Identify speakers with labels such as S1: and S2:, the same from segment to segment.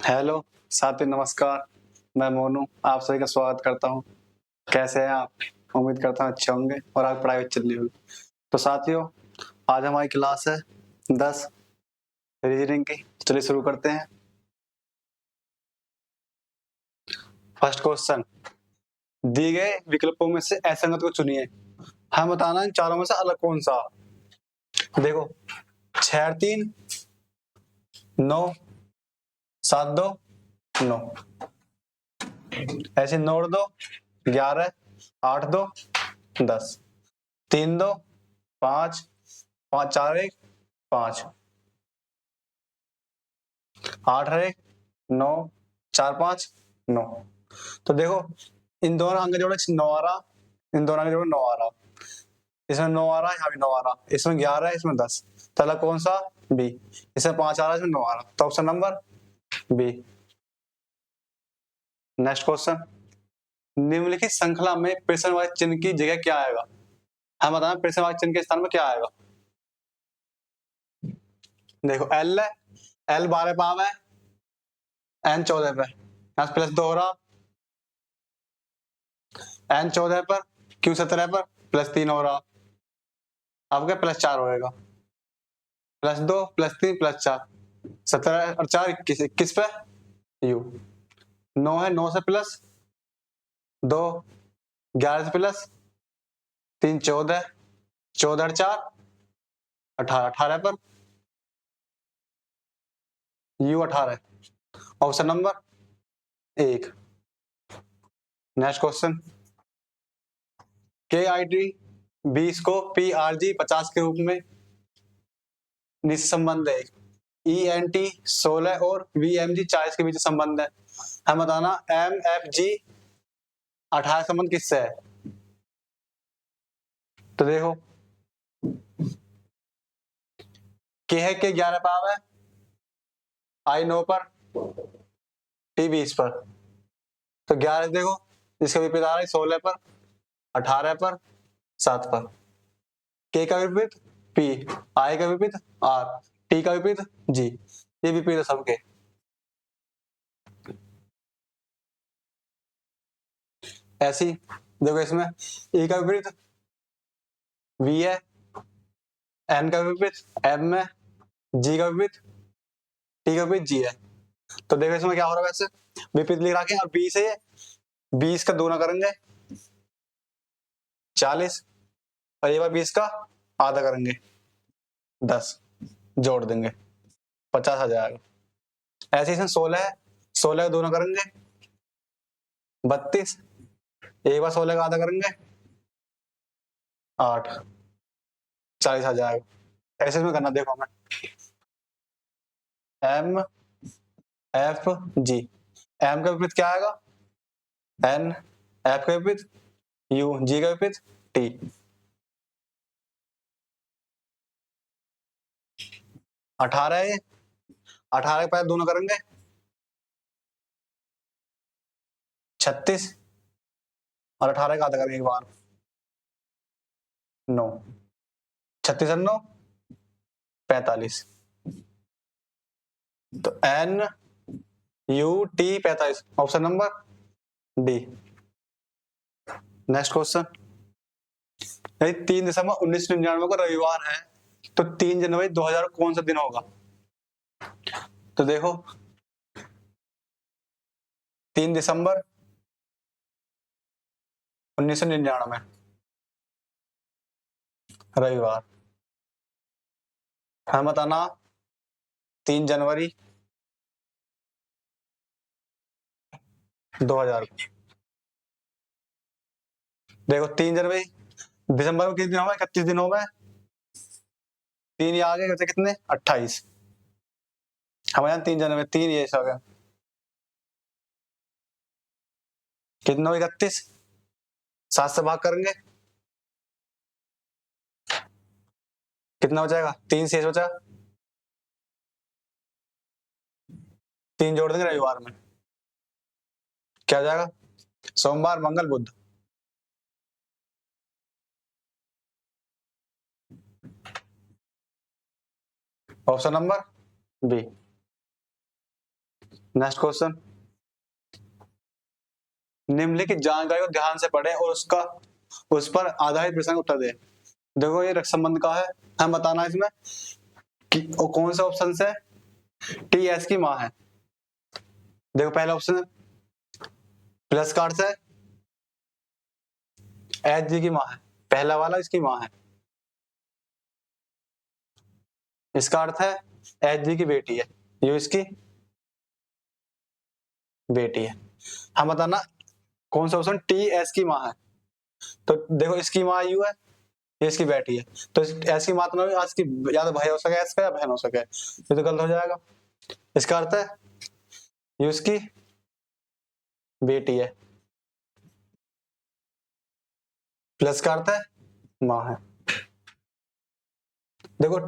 S1: Hello साथी, नमस्कार। मैं मोनू आप सभी का स्वागत करता हूं। कैसे हैं आप? उम्मीद करता हूं अच्छे होंगे और आपकी पढ़ाई अच्छी चल रही होगी। तो साथियों, आज हमारी क्लास है 10 रीजनिंग की। चलिए शुरू करते हैं। फर्स्ट क्वेश्चन, दिए गए विकल्पों में से असंगत को चुनिए। हमें बताना है इन चारों में से अलग कौन सा। देखो, 6 और 3 9, 7 2 9, ऐसे 9 और 2 11, 8 2 10, 3 2 5, 5 4 1 5, 8 है 9, 4 5 9। तो देखो, इन दोनों अंक जोड़े 9 आ रहा, इन दोनों अंक जोड़े 9 आ रहा, इसमें 9 आ रहा, यहाँ भी 9 आ रहा, इसमें 11 है, इसमें 10। तो अलग कौन सा? बी। इसमें 5 आ रहा, इसमें 9 आ रहा, तो option number B. Next question, निम्नलिखित श्रृंखला में प्रश्नवाची चिन्ह की जगह क्या आएगा? हम बताना प्रश्नवाची चिन्ह के स्थान में क्या आएगा। देखो, एल है, एल 12 पाव है, एन 14 पे, यहाँ प्लस 2 हो रहा, एन 14 पर, क्यू 17 पर, प्लस 3 हो रहा, अब क्या प्लस 4 होएगा, प्लस 2 प्लस 3 प्लस 4, 17 और 4 21, 21 पे यू। 9 है, 9 से प्लस 2, 11 से प्लस 3 14, 14 और 4 18, 18 पर you 18, option number 1। Next question, के आई टी 20 को पी आर जी 50 के रूप में निश्चित संबंध है। ई एन टी 16 और वी एम जी 40 के बीच संबंध है। हम बताना एम एफ जी 18 संबंध किससे है। तो देखो, के है के 11 पाव है, आई 9 पर, टी 20 पर, तो 11 देखो इसका विपरीत आ रहा है 16 पर, 18 पर, 7 पर। के का विपरीत पी, आई का विपरीत आर, टी का विपरीत जी। ये विपरीत है सबके। ऐसी देखो, इसमें ई का विपरीत वी है, एन का विपरीत एम है, जी का विपरीत टी का विपरीत जी है। तो देखो इसमें क्या हो रहा है, वैसे विपरीत लिख रखे और 20 है, 20 का दोना करेंगे 40, और ये बार 20 का आधा करेंगे 10, जोड़ देंगे 50 आ जाएगा। ऐसे इसमें 16 है, 16 का दोना करेंगे 32, एक बार 16 का आधा करेंगे 8, 40 आ जाएगा। ऐसे इसमें करना, देखो हमें एम एफ जी, एम का विपरीत क्या आएगा एन, एफ का विपरीत यू, जी का विपरीत टी। 18 है, 18 के पहले दोनों करेंगे 36, और 18 का आधा करेंगे एक बार 9, 36 और 9 45। तो N U T 45, option number D. Next question, 3 दिसंबर 1999 को रविवार है, तो 3 जनवरी 2000 कौन सा दिन होगा? तो देखो, 3 दिसंबर 1999 रविवार। हम बताना 3 जनवरी 2000 को। देखो, 3 जनवरी, दिसंबर में कितने दिन हो गए? 31 दिन हो गए, 3 ये आगे बचे कितने? 28। हमारे यहाँ 3 जनवरी 3 ये हो गया, कितना हो? 31, 7 से भाग करेंगे कितना हो जाएगा? 3 शेष बचा, 3 जोड़ देंगे रविवार में, क्या हो जाएगा? सोमवार मंगल बुध। Option number B. Next question, निम्नलिखित जानकारी को ध्यान से पढ़ें और उस पर आधारित प्रश्न का उत्तर दें। देखो ये रक्त संबंध का है, हम बताना है इसमें कि कौन सा ऑप्शन से टी एस की माँ है। देखो पहला ऑप्शन प्लस का अर्थ है एच जी की माँ है, पहला वाला इसकी माँ है, इसका अर्थ है एच जी की बेटी है, ये इसकी बेटी है। हम बताना कौन सा ऑप्शन टी एस की माँ है। तो देखो इसकी माँ यू है, ये इसकी बेटी है, तो एस की माँ तो आज की या तो भाई हो सके एस का या बहन हो सके, ये तो गलत हो जाएगा। इसका अर्थ है ये उसकी बेटी है, प्लस का अर्थ है माँ है। देखो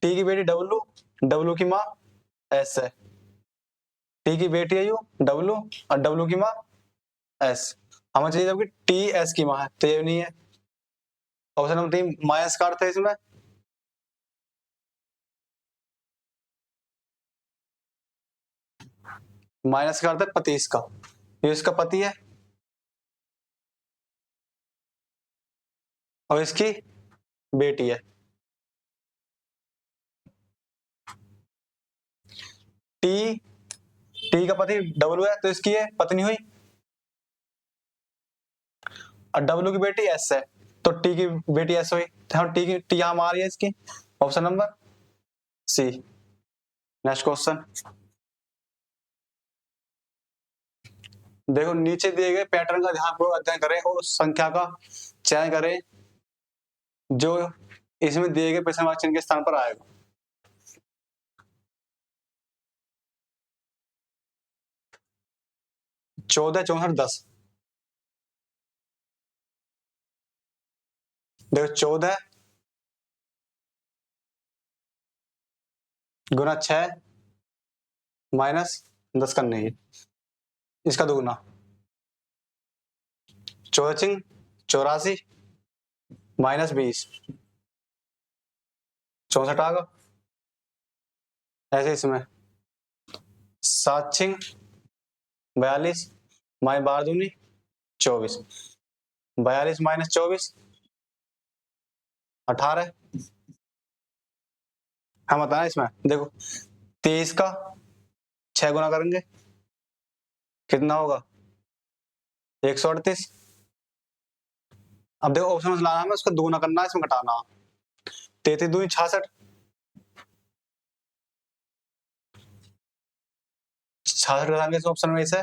S1: टी की बेटी डब्लू, डब्लू की माँ एस है, टी की बेटी है यू डब्लू और डब्लू की माँ एस। हमें चाहिए जबकि टी एस की माँ है, तो ये नहीं है। ऑप्शन नंबर 3 माइनस का अर्थ है इसमें माइनस का अर्थ है पति इसका, ये इसका पति है और इसकी बेटी है। टी टी का पति डब्लू है तो इसकी है पत्नी हुई, और डब्लू की बेटी एस है तो टी की बेटी एस हुई, तो टी यहां आ रही है इसकी, option number C. Next question, देखो नीचे दिए गए पैटर्न का ध्यानपूर्वक अध्ययन करें और उस संख्या का चयन करें जो इसमें दिए गए प्रश्नवाची चिन्ह के स्थान पर आएगा। 14, 64, 10। देखो 14 गुना 6 माइनस 10 करने की, इसका दोगुना 14 84 माइनस 20 64 आ गया। ऐसे इसमें 7 6 42 माइनस 12 दूनी 24, 42 माइनस 24 18। हम बताना इसमें देखो 23 का 6 गुना करेंगे कितना होगा 138। अब देखो ऑप्शन में लाना है, उसको दोगुना करना है, इसमें घटाना। 33 दूनी 66, 66 घटाएंगे इस ऑप्शन में इसे,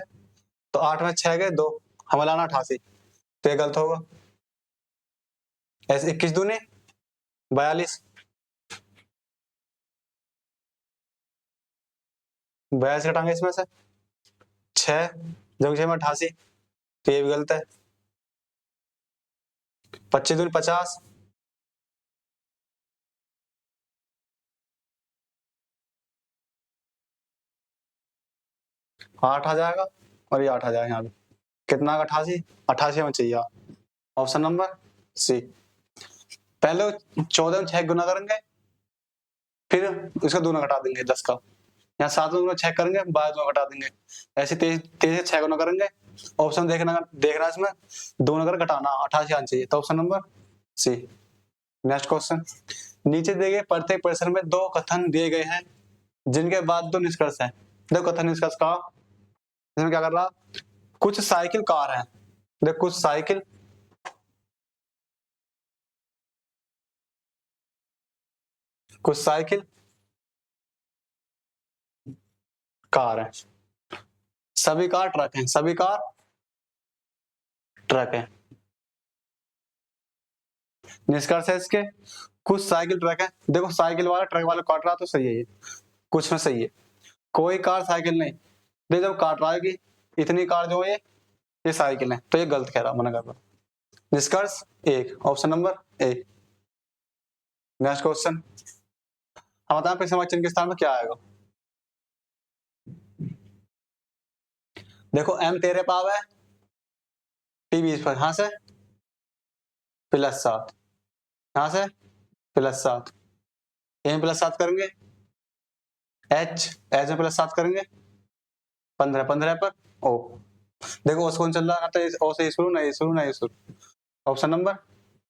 S1: तो 8 में 6 गए 2, हमें लाना 88, तो ये गलत होगा। ऐसे 21 दूनी 42, 42 घटाएंगे इसमें से 6, जब 6 में 88, तो ये भी गलत है। 25 दूनी 50, 8 आ जाएगा और ये 8 आ जाएगा, यहाँ पे कितना 88, 88 हमें चाहिए, ऑप्शन नंबर सी। पहले 14 में 6 गुना करेंगे, फिर इसका दूना घटा देंगे 10 का, यहाँ 7 में गुना 6 करेंगे 12 दूना घटा देंगे, ऐसे 23 से 6 गुना करेंगे। ऑप्शन देखना इसमें दोनों कर घटाना 88 आना चाहिए, तो option number C. Next question, नीचे दिए गए प्रत्येक प्रश्न में 2 कथन दिए गए हैं जिनके बाद 2 निष्कर्ष हैं। देखो कथन निष्कर्ष का इसमें क्या कर रहा, कुछ साइकिल कार है, देखो कुछ साइकिल कार है, सभी कार ट्रक हैं, सभी कार ट्रक है। निष्कर्ष है इसके कुछ साइकिल ट्रक है, देखो साइकिल वाला ट्रक वाला काट रहा तो सही है, ये कुछ में सही है, कोई कार साइकिल नहीं, देख जब काट रहा है कि इतनी कार जो है ये साइकिल है, तो ये गलत कह रहा, मना कर रहा। निष्कर्ष 1, option number A. Next question, हम बताएं प्रश्नवाची चिन्ह के स्थान में क्या आएगा। देखो m तेरे पाव है, t 20 पर, यहां से +7, यहां से +7, a में +7 करेंगे, h में +7 करेंगे, 15 15 पर ओ। देखो ओस कौन चल रहा है, ना तो ओ से शुरू, ना ये शुरू, ना ये शुरू। Option number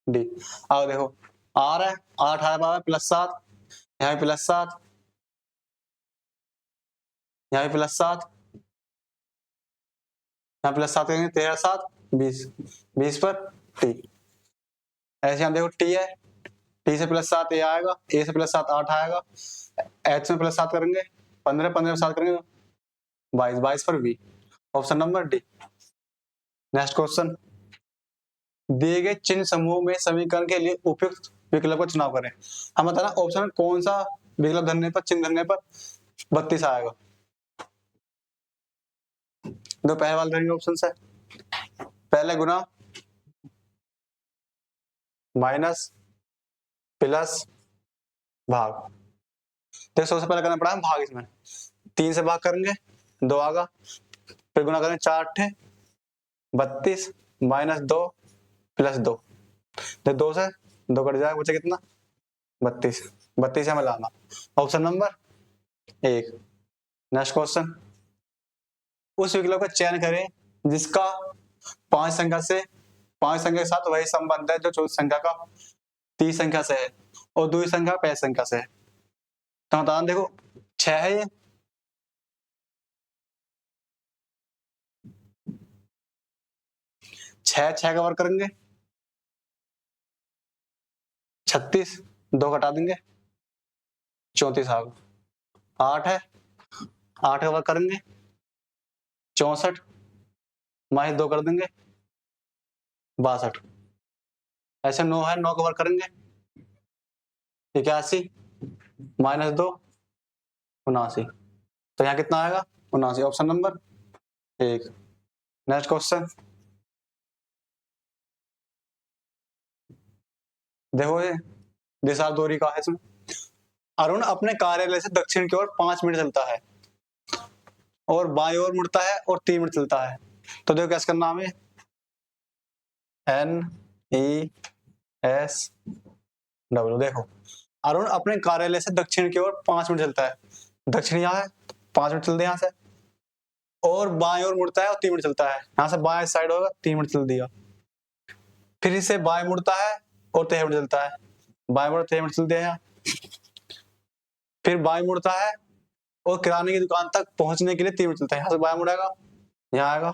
S1: D. अब देखो आर है, 8 आया पावर +7, यहाँ भी +7, यहाँ भी +7, यहाँ +7 करेंगे 13 7 20, 20 पर टी। ऐसे यहाँ देखो टी है, टी से +7 ए आएगा, ए से +7 8 आएगा, एच में +7 करेंगे 15, 15 में 7 करेंगे 22, 22 पर B. Option number D. Next question, दिए गए चिन्ह समूह में समीकरण के लिए उपयुक्त विकल्प का चुनाव करें। हम बताना ऑप्शन में कौन सा विकल्प धरने पर, चिन्ह धरने पर 32 आएगा। दो पहले वाले धरेंगे ऑप्शन से, पहले गुना, माइनस, प्लस, भाग। देखो सबसे पहले करना पड़ा है भाग, इसमें 3 से भाग करेंगे 2 आएगा, फिर गुना करेंगे 4 8 32 -2 +2, तो 2 से 2 कट जाएगा, बचे कितना 32, 32 हमें लाना। Option number 1। नेक्स्ट क्वेश्चन, उस विकल्प का चयन करें जिसका 5 संख्या के साथ वही संबंध है जो चौथी संख्या का 30 संख्या से है और दूसरी संख्या 5 संख्या से है। तो बताना, देखो 6 है, ये 6 का वर्ग करेंगे 36, 2 घटा देंगे 34 आ गया। 8 है, 8 का वर्ग करेंगे 64, -2 कर देंगे 62। ऐसे 9 है, 9 का वर्ग करेंगे 81, -2 79। तो यहाँ कितना आएगा 79, ऑप्शन नंबर 1। नेक्स्ट क्वेश्चन, देखो ये दिशा दूरी का है इसमें। अरुण अपने कार्यालय से दक्षिण की ओर 5 मिनट चलता है और बाईं ओर मुड़ता है और 3 मिनट चलता है। तो देखो कैसे करना हमें, NESW। देखो अरुण अपने कार्यालय से दक्षिण की ओर 5 मिनट चलता है, दक्षिण यहाँ है 5 मिनट चलते यहाँ से, और बाएं ओर मुड़ता है और 3 मिनट चलता है, यहाँ से बाएं साइड होगा 3 मिनट चल दिया, फिर इसे बाएं मुड़ता है और 13 मिनट चलता है, बाएं मुड़ 13 मिनट चलते हैं यहाँ, फिर बाएं मुड़ता है और किराने की दुकान तक पहुंचने के लिए 3 मिनट चलता है, यहाँ से बाएं मुड़ेगा यहाँ आएगा।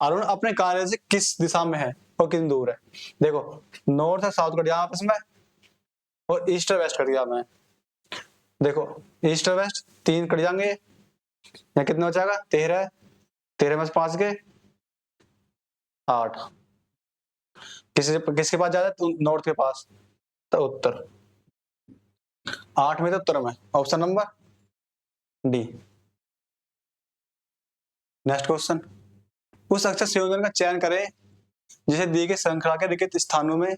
S1: अरुण अपने कार्य से किस दिशा में है और कितनी दूर है। देखो नॉर्थ और साउथ कट गया आपस में और ईस्ट और वेस्ट कट गया मैं। देखो ईस्ट और वेस्ट 3 कट जाएंगे, यहाँ कितना बचाएगा 13, 13 में से 5 गए 8। किसके पास ज्यादा है, नॉर्थ के पास, तो उत्तर 8 में तो उत्तर में, option number D. Next question, उस अक्षर संयोजन का चयन करें जिसे दी गई श्रृंखला के रिक्त स्थानों में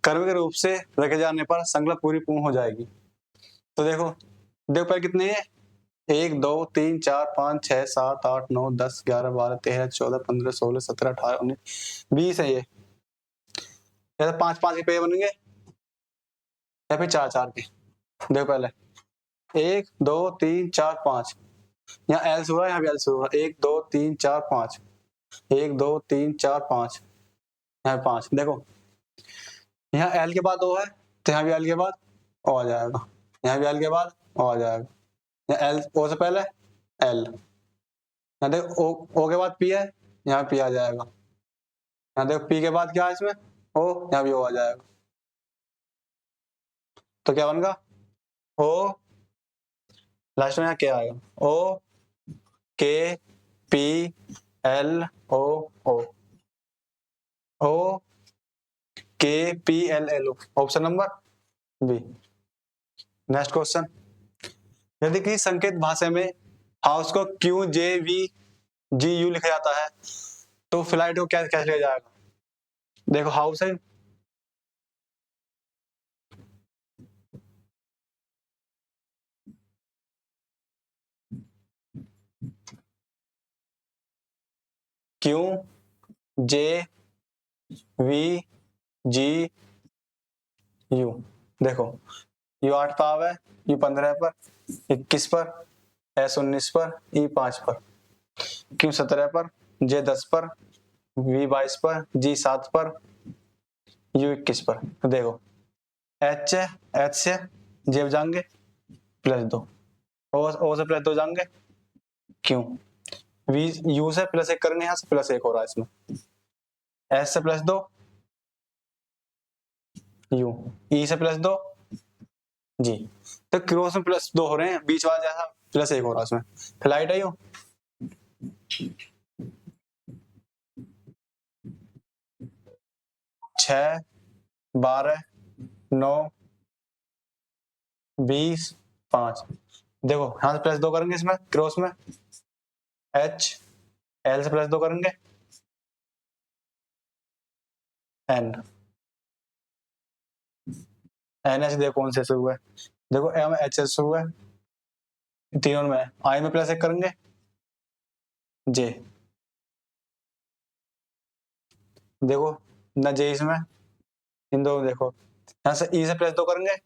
S1: क्रमिक रूप से रखे जाने पर श्रृंखला पूरी पूर्ण हो जाएगी। तो देखो पहले कितने हैं, 1 2 3 4 5 6 7 8 9 10 11 12 13 14 15 16 17 18 19 20 है ये, या तो 5 5 के पेज बनेंगे या फिर 4 4 के। देखो पहले 1 2 3 4 5, यहाँ एल से हुआ, यहाँ भी एल से हुआ, 1 2 3 4 5, 1 2 3 4 5, यहाँ 5। देखो यहाँ एल के बाद ओ है तो यहाँ भी एल के बाद ओ आ जाएगा, यहाँ भी एल के बाद ओ आ जाएगा, यहाँ एल ओ से पहले एल, यहाँ देखो ओ के बाद पी है, यहाँ पी आ जाएगा, यहाँ देखो पी के बाद क्या है इसमें ओ, यहाँ भी ओ आ जाएगा। तो क्या बनेगा ओ, लास्ट में यहाँ क्या आएगा, ओ K P L O O, O K P L L O, option number B. Next question, यदि किसी संकेत भाषा में हाउस को Q J V G U लिखा जाता है तो फ्लाइट को कैसे लिखा जाएगा। देखो हाउस है, Q J V G you. देखो यू 8 पर है, यू 15 पर, 21 पर, S 19 पर, E 5 पर, Q 17 पर, J 10 पर, V 22 पर, G 7 पर, U 21 पर। तो देखो H है, H से J जाएंगे +2, O से +2 जाएंगे Q, V U से +1 करेंगे, यहाँ से +1 हो रहा है इसमें, S से +2 U, E से +2 G। तो क्रॉस में +2 हो रहे हैं, बीच वाला जैसा +1 हो रहा है उसमें। फिर लाइट आई हो, 6, 12, 9, 20, 5। देखो यहाँ से +2 करेंगे इसमें क्रॉस में, H L से +2 करेंगे, N NH देखो कौन से शुरू है, देखो M H से शुरू है, तीनों में I में +1 करेंगे, J देखो न J इसमें, इन दो देखो, यहाँ से E से +2 करेंगे,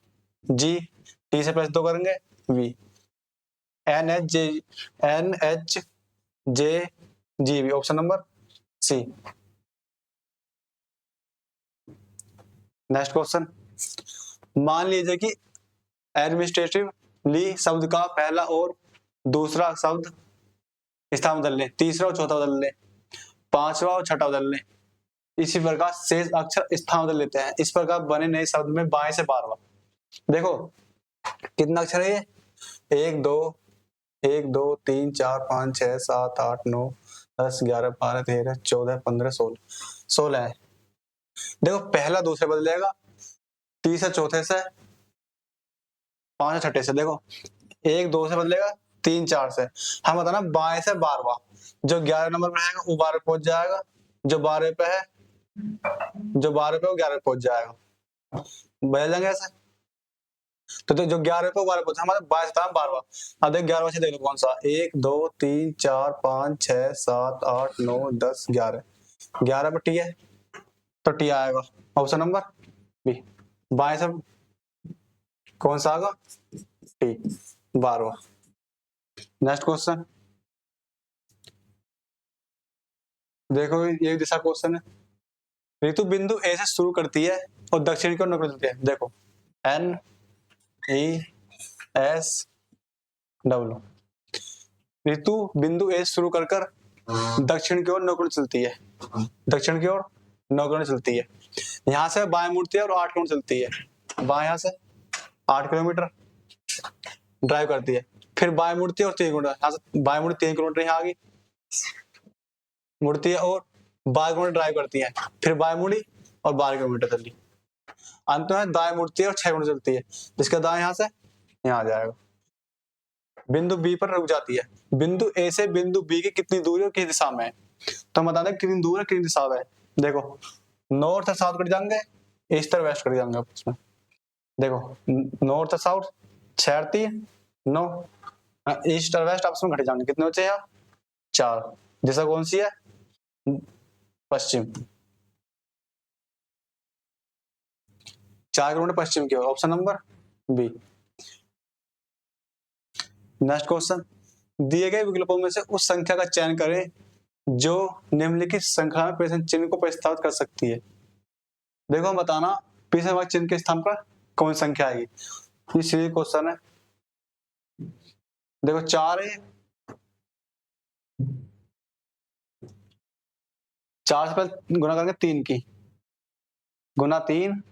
S1: G, T से +2 करेंगे, V, NH J G V, option number C। Next question, मान लीजिए कि एडमिनिस्ट्रेटिवली शब्द का पहला और दूसरा शब्द स्थान बदल लें, तीसरा और चौथा बदल लें, पांचवा और छठा बदल लें, इसी प्रकार शेष अक्षर स्थान बदल लेते हैं। इस प्रकार बने नए शब्द में बाएं से 12वां। देखो कितना अक्षर है ये, 1 2 1 2 3 4 5 6 7 8 9 10 11 12 13 14 15 16 है। देखो पहला दूसरे बदलेगा, तीसरा चौथे से, पांचवा छठे से। देखो 1 2 से बदलेगा, 3 4 से। हम बताना बाएं से 12वां, जो 11 नंबर पे रहेगा वो 12 पहुंच जाएगा, जो 12 पे है, जो 12 पे वो 11 पहुंच जाएगा, बदल जाएंगे ऐसे। तो जो 11 पे 12 पहुंचा, हमारा 22 था 12वां। अब देख 11वां से देख लो कौन सा, 1 2 3 4 5 6 7 8 9 10 11, 11 पे टी है तो टी आएगा, ऑप्शन नंबर बी। बाएं से कौन सा आएगा, टी, 12वां। नेक्स्ट क्वेश्चन देखो, ये दिशा क्वेश्चन है। ऋतु बिंदु ए से शुरू करती है और दक्षिण की ओर नौकरी चलती है। देखो N E S W, ऋतु बिंदु ए से शुरू कर दक्षिण की ओर नौकरी चलती है, दक्षिण की ओर नौकरी चलती है। यहाँ से बाएं मुड़ती है और 8 किलोमीटर चलती है, बाएं यहाँ से 8 किलोमीटर ड्राइव करती है, फिर बाएं मुड़ती है और 3 किलोमीटर, यहाँ से बाएं मुड़ी 3 किलोमीटर यहाँ आ गई, मुड़ती है और 12 किलोमीटर ड्राइव करती है, फिर बाएं मुड़ी और 12 किलोमीटर चली, अंत में दाएं मुड़ती है और 6 किलोमीटर चलती है, जिसका दाएं यहाँ से यहाँ आ जाएगा। बिंदु बी पर रुक जाती है। बिंदु ए से बिंदु बी की कितनी दूरी और किस दिशा में है, तो हम बता दें कितनी दूर है कितनी दिशा में है। देखो नॉर्थ और साउथ कट जाएंगे, ईस्ट और वेस्ट कट जाएंगे आपस में। देखो नॉर्थ और साउथ 6 3 9, ईस्ट और वेस्ट आपस में घट जाएंगे, कितने बचे यहाँ 4, दिशा कौन सी है, पश्चिम, 4 किलोमीटर पश्चिम की ओर, option number B. Next question, दिए गए विकल्पों में से उस संख्या का चयन करें जो निम्नलिखित श्रृंखला में प्रश्न चिन्ह को प्रतिस्थापित कर सकती है। देखो हम बताना प्रश्न चिन्ह के स्थान पर कौन संख्या आएगी, ये सीधी क्वेश्चन है। देखो 4 है, 4 से पहले गुना करेंगे 3 की, गुना 3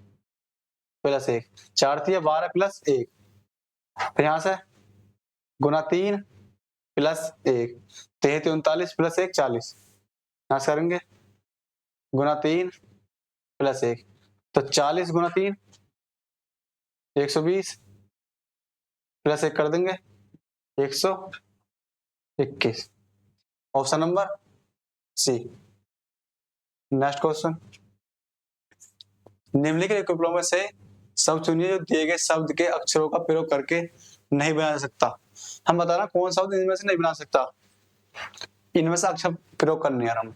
S1: + 1, 4 3 12 + 1, फिर यहाँ से गुना 3 + 1, 33 39 + 1 40, यहाँ से करेंगे गुना 3 + 1, तो 40 गुना 3 120 + 1 कर देंगे 121, option number C. Next question, निम्नलिखित विकल्पों में से शब्द चुनिए जो दिए गए शब्द के अक्षरों का प्रयोग करके नहीं बना जा सकता। हम बता रहे हैं कौन शब्द इनमें से नहीं बना सकता, इनमें से अक्षर प्रयोग करने यार हम।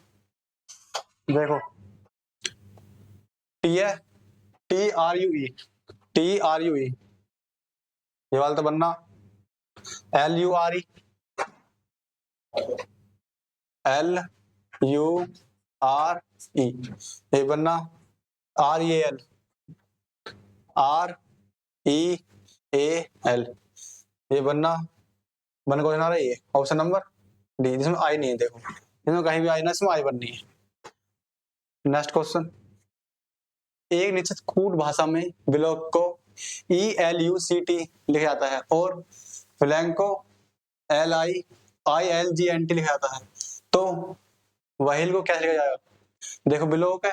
S1: देखो टी है, TRUE, TRUE ये वाला तो बनना, LURE LURE, ये बनना REAL, REAL, ये बनना बन क्वेश्चन आ रहा है ये ऑप्शन नंबर डी, जिसमें आई नहीं है। देखो इसमें कहीं भी आई ना, इसमें आई बननी है। नेक्स्ट क्वेश्चन, एक निश्चित कूट भाषा में ब्लॉक को ELUCT लिखा जाता है और फ्लैंक को LIILGNT लिखा जाता है, तो व्हाइल को कैसे लिखा जाएगा? देखो ब्लॉक है,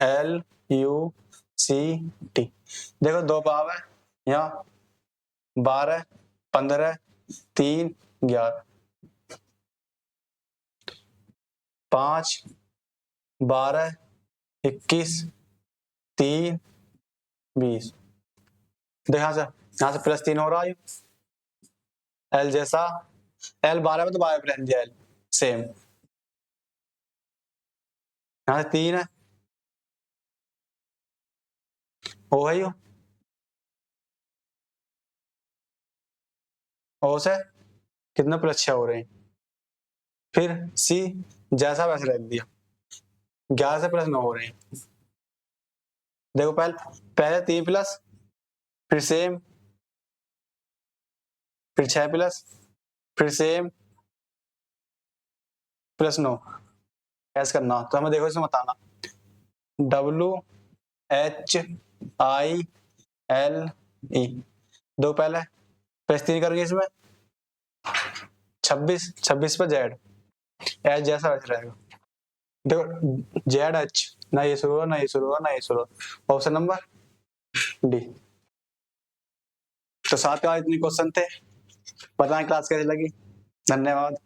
S1: ELUCT। देखो दो पाव है यहाँ, 12, 15, 3, 11, 5, 12, 21, 3, 20। देखो यहाँ से +3 हो रहा है, L जैसा, L 12 में तो 12 प्लस दिया L सेम, यहाँ से 3 है, ओ है यो, ओ से कितना +6 हो रहे हैं, फिर C जैसा वैसे रख दिया, 11 से +9 हो रहे हैं। देखो पहले 3 प्लस, फिर सेम, फिर 6 प्लस, फिर सेम, +9, ऐसे करना। तो हमें देखो इसमें बताना WHILE, दो पहले +3 करेंगे इसमें 26, 26 पे Z, H जैसा वैसे रहेगा। देखो ZH, ना ये शुरू हो ना ये शुरू हो ना ये शुरू हो, ऑप्शन नंबर डी। तो 7 का इतने क्वेश्चन थे। बताएं क्लास कैसी लगी। धन्यवाद।